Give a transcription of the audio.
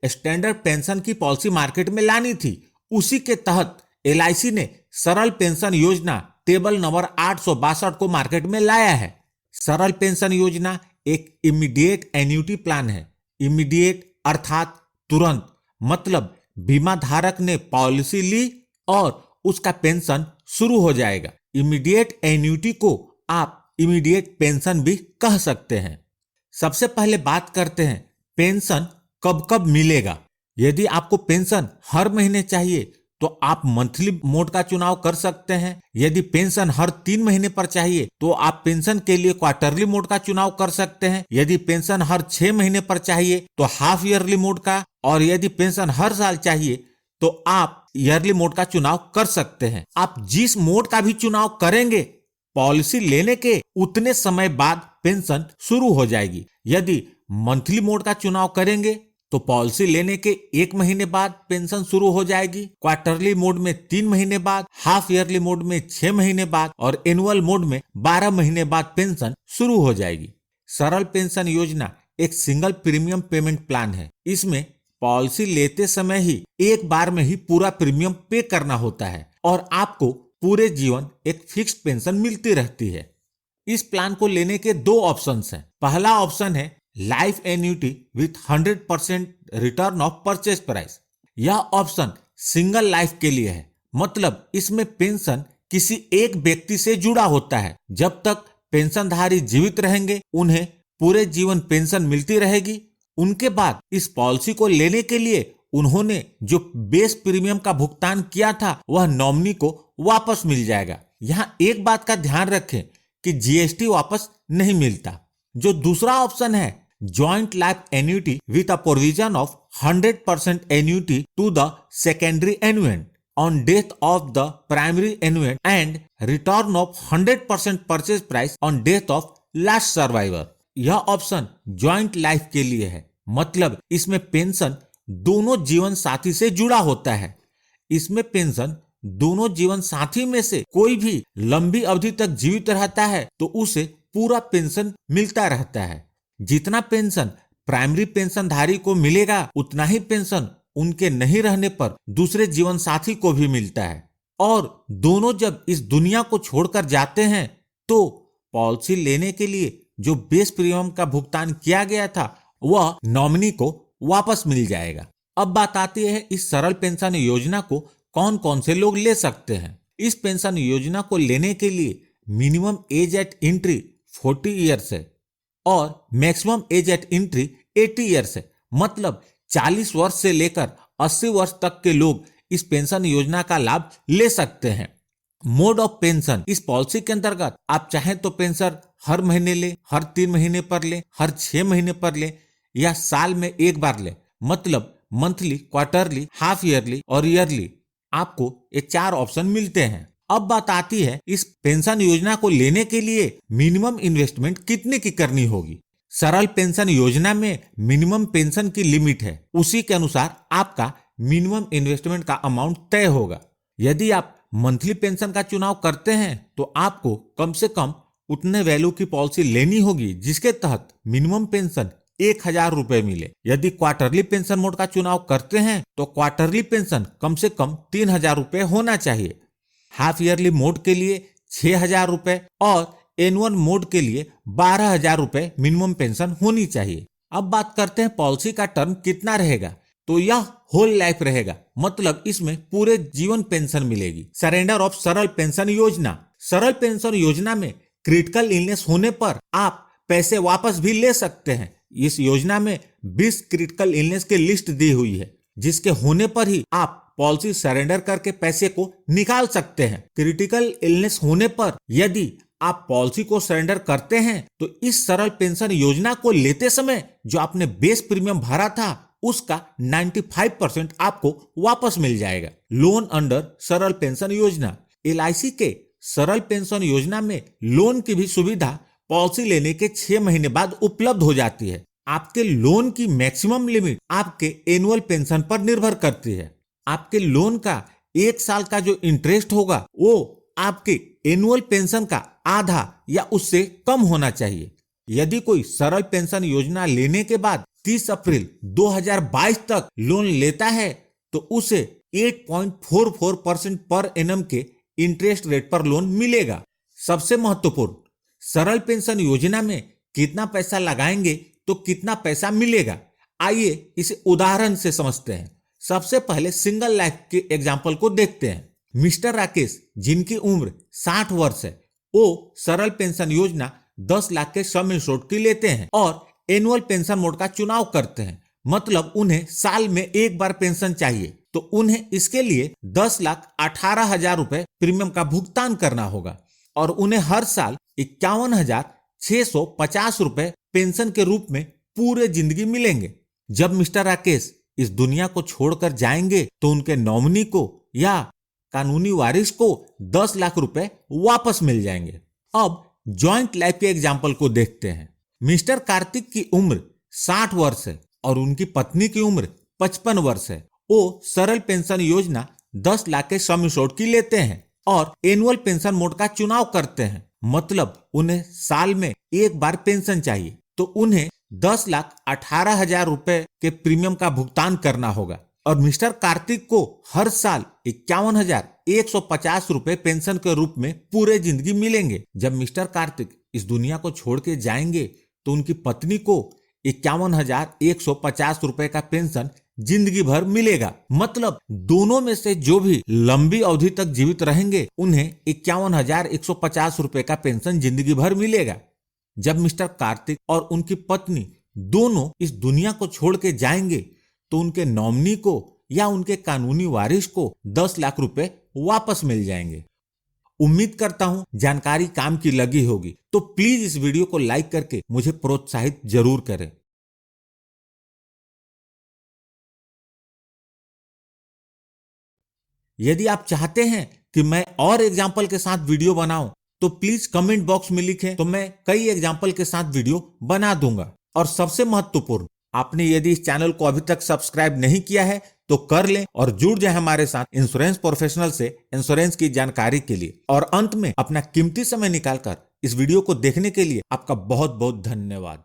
Standard pension की policy market में लानी थी, उसी के तहत LIC ने सरल पेंशन योजना टेबल नंबर 862 को मार्केट में लाया है। सरल पेंशन योजना एक इमीडिएट एन्युटी प्लान है। इमीडिएट अर्थात तुरंत, मतलब बीमा धारक ने पॉलिसी ली और उसका पेंशन शुरू हो जाएगा। इमीडिएट एन्युटी को आप इमीडिएट पेंशन भी कह सकते हैं। सबसे पहले बात करते हैं पेंशन कब कब मिलेगा। यदि आपको पेंशन हर महीने चाहिए तो आप मंथली मोड का चुनाव कर सकते हैं। यदि पेंशन हर 3 महीने पर चाहिए तो आप पेंशन के लिए क्वार्टरली मोड का चुनाव कर सकते हैं। यदि पेंशन हर 6 महीने पर चाहिए तो हाफ ईयरली मोड का, और यदि पेंशन हर साल चाहिए तो आप ईयरली मोड का चुनाव कर सकते हैं। आप जिस मोड का भी चुनाव करेंगे, पॉलिसी लेने के उतने समय बाद पेंशन शुरू हो जाएगी। यदि मंथली मोड का चुनाव करेंगे तो पॉलिसी लेने के 1 महीने बाद पेंशन शुरू हो जाएगी, क्वार्टरली मोड में 3 महीने बाद, हाफ ईयरली मोड में 6 महीने बाद और एनुअल मोड में 12 महीने बाद पेंशन शुरू हो जाएगी। सरल पेंशन योजना एक सिंगल प्रीमियम पेमेंट प्लान है। इसमें पॉलिसी लेते समय ही एक बार में ही पूरा प्रीमियम पे करना होता है और आपको पूरे जीवन एक फिक्स्ड पेंशन मिलती रहती है। इस प्लान को लेने के 2 ऑप्शंस हैं। पहला ऑप्शन है life annuity with 100% return of purchase price. यह ऑप्शन सिंगल लाइफ के लिए है, मतलब इसमें पेंशन किसी एक व्यक्ति से जुड़ा होता है। जब तक पेंशनधारी जीवित रहेंगे उन्हें पूरे जीवन पेंशन मिलती रहेगी। उनके बाद इस पॉलिसी को लेने के लिए उन्होंने जो बेस प्रीमियम का भुगतान किया था वह नॉमिनी को वापस मिल जाएगा। यहाँ एक बात का ध्यान रखें कि GST वापस नहीं मिलता। जो दूसरा ऑप्शन है joint life annuity with a provision of 100% annuity to the secondary annuitant on death of the primary annuitant and return of 100% purchase price on death of last survivor. यह ऑप्शन जॉइंट लाइफ के लिए है, मतलब इसमें pension दोनों जीवन साथी से जुड़ा होता है। इसमें पेंशन दोनों जीवन साथी में से कोई भी लंबी अवधि तक जीवित रहता है तो उसे पूरा पेंशन मिलता रहता है। जितना पेंशन प्राइमरी पेंशनधारी को मिलेगा उतना ही पेंशन उनके नहीं रहने पर दूसरे जीवन साथी को भी मिलता है। और दोनों जब इस दुनिया को छोड़कर जाते हैं तो पॉलिसी लेने के लिए जो बेस प्रीमियम का भुगतान किया गया था वह नॉमिनी को वापस मिल जाएगा। अब बात आती है इस सरल पेंशन योजना को कौन कौन से लोग ले सकते हैं। इस पेंशन योजना को लेने के लिए minimum age eight entry 40 years है और maximum age eight entry 80 years है, मतलब 40 वर्ष से लेकर 80 वर्ष तक के लोग इस पेंशन योजना का लाभ ले सकते हैं। मोड ऑफ पेंशन, इस पॉलिसी के अंतर्गत आप चाहें तो पेंशन हर महीने ले, हर 3 महीने पर ले, हर 6 महीने पर ले या साल में एक बार ले, मतलब मंथली, क्वार्टरली, हाफ ईयरली और ईयरली। आपको ये 4 ऑप्शन मिलते हैं। अब बात आती है इस पेंशन योजना को लेने के लिए मिनिमम इन्वेस्टमेंट कितने की करनी होगी। सरल पेंशन योजना में मिनिमम पेंशन की लिमिट है, उसी के अनुसार आपका मिनिमम इन्वेस्टमेंट का अमाउंट तय होगा। यदि आप मंथली पेंशन का चुनाव करते हैं तो आपको कम से कम उतने वैल्यू की पॉलिसी लेनी होगी जिसके तहत मिनिमम पेंशन 1000 रुपए मिले। यदि क्वार्टरली पेंशन मोड का चुनाव करते हैं तो क्वार्टरली पेंशन कम से कम 3000 रुपए होना चाहिए। हाफ ईयरली मोड के लिए 6000 रुपए और एनुअल मोड के लिए 12000 रुपए मिनिमम पेंशन होनी चाहिए। अब बात करते हैं पॉलिसी का टर्म कितना रहेगा, तो यह होल लाइफ रहेगा, मतलब इसमें पूरे जीवन पेंशन मिलेगी। सरेंडर ऑफ सरल पेंशन योजना, सरल पेंशन योजना में क्रिटिकल इलनेस होने पर आप पैसे वापस भी ले सकते हैं। इस योजना में 20 क्रिटिकल इलनेस की लिस्ट दी हुई है जिसके होने पर ही आप पॉलिसी सरेंडर करके पैसे को निकाल सकते हैं। क्रिटिकल इलनेस होने पर यदि आप पॉलिसी को सरेंडर करते हैं तो इस सरल पेंशन योजना को लेते समय जो आपने बेस प्रीमियम भरा था उसका 95% आपको वापस मिल जाएगा। लोन अंडर सरल पेंशन योजना, LIC के सरल पेंशन योजना में लोन की भी सुविधा पॉलिसी लेने के 6 महीने बाद उपलब्ध हो जाती है। आपके लोन की मैक्सिमम लिमिट आपके एनुअल पेंशन पर निर्भर करती है। आपके लोन का 1 साल का जो इंटरेस्ट होगा वो आपके एनुअल पेंशन का आधा या उससे कम होना चाहिए। यदि कोई सरल पेंशन योजना लेने के बाद 30 अप्रैल 2022 तक लोन लेता है तो उसे 8.44% पर एनम के इंटरेस्ट रेट पर लोन मिलेगा। सबसे महत्वपूर्ण, सरल पेंशन योजना में कितना पैसा लगाएंगे तो कितना पैसा मिलेगा, आइए इसे उदाहरण से समझते हैं। सबसे पहले सिंगल लाइफ के एग्जाम्पल को देखते हैं। मिस्टर राकेश, जिनकी उम्र 60 वर्ष है, वो सरल पेंशन योजना 10 लाख के सम इंश्योर्ड की लेते हैं और एनुअल पेंशन मोड का चुनाव करते हैं। मतलब उन्हें साल में एक बार पेंशन चाहिए तो उन्हें इसके लिए 10,18,000 रुपए प्रीमियम का भुगतान करना होगा और उन्हें हर साल 51,650 रुपए पेंशन के रूप में पूरे जिंदगी मिलेंगे। जब मिस्टर राकेश इस दुनिया को छोड़कर जाएंगे तो उनके नॉमिनी को या कानूनी वारिस को 10 लाख रुपए वापस मिल जाएंगे। अब जॉइंट लाइफ के एग्जाम्पल को देखते हैं। मिस्टर कार्तिक की उम्र 60 वर्ष है और उनकी पत्नी की उम्र 55 वर्ष है। वो सरल पेंशन योजना 10 लाख के सम इंश्योर्ड की लेते हैं और एनुअल पेंशन मोड का चुनाव करते हैं। मतलब उन्हें साल में एक बार पेंशन चाहिए तो उन्हें 10,18,000 रुपए के प्रीमियम का भुगतान करना होगा और मिस्टर कार्तिक को हर साल 51,150 रुपए पेंशन के रूप में पूरे जिंदगी मिलेंगे। जब मिस्टर कार्तिक इस दुनिया को छोड़ के जाएंगे तो उनकी पत्नी को 51,150 रुपए का पेंशन जिंदगी भर मिलेगा। मतलब दोनों में से जो भी लंबी अवधि तक जीवित रहेंगे उन्हें 51,150 रुपए का पेंशन जिंदगी भर मिलेगा। जब मिस्टर कार्तिक और उनकी पत्नी दोनों इस दुनिया को छोड़ के जाएंगे तो उनके नॉमिनी को या उनके कानूनी वारिस को 10 लाख रुपए वापस मिल जाएंगे। उम्मीद करता हूं जानकारी काम की लगी होगी, तो प्लीज इस वीडियो को लाइक करके मुझे प्रोत्साहित जरूर करें। यदि आप चाहते हैं कि मैं और एग्जाम्पल के साथ वीडियो बनाऊं तो प्लीज कमेंट बॉक्स में लिखें, तो मैं कई एग्जाम्पल के साथ वीडियो बना दूंगा। और सबसे महत्वपूर्ण, आपने यदि इस चैनल को अभी तक सब्सक्राइब नहीं किया है तो कर लें और जुड़ जाए हमारे साथ इंश्योरेंस प्रोफेशनल से इंश्योरेंस की जानकारी के लिए। और अंत में अपना कीमती समय निकालकर इस वीडियो को देखने के लिए आपका बहुत बहुत धन्यवाद।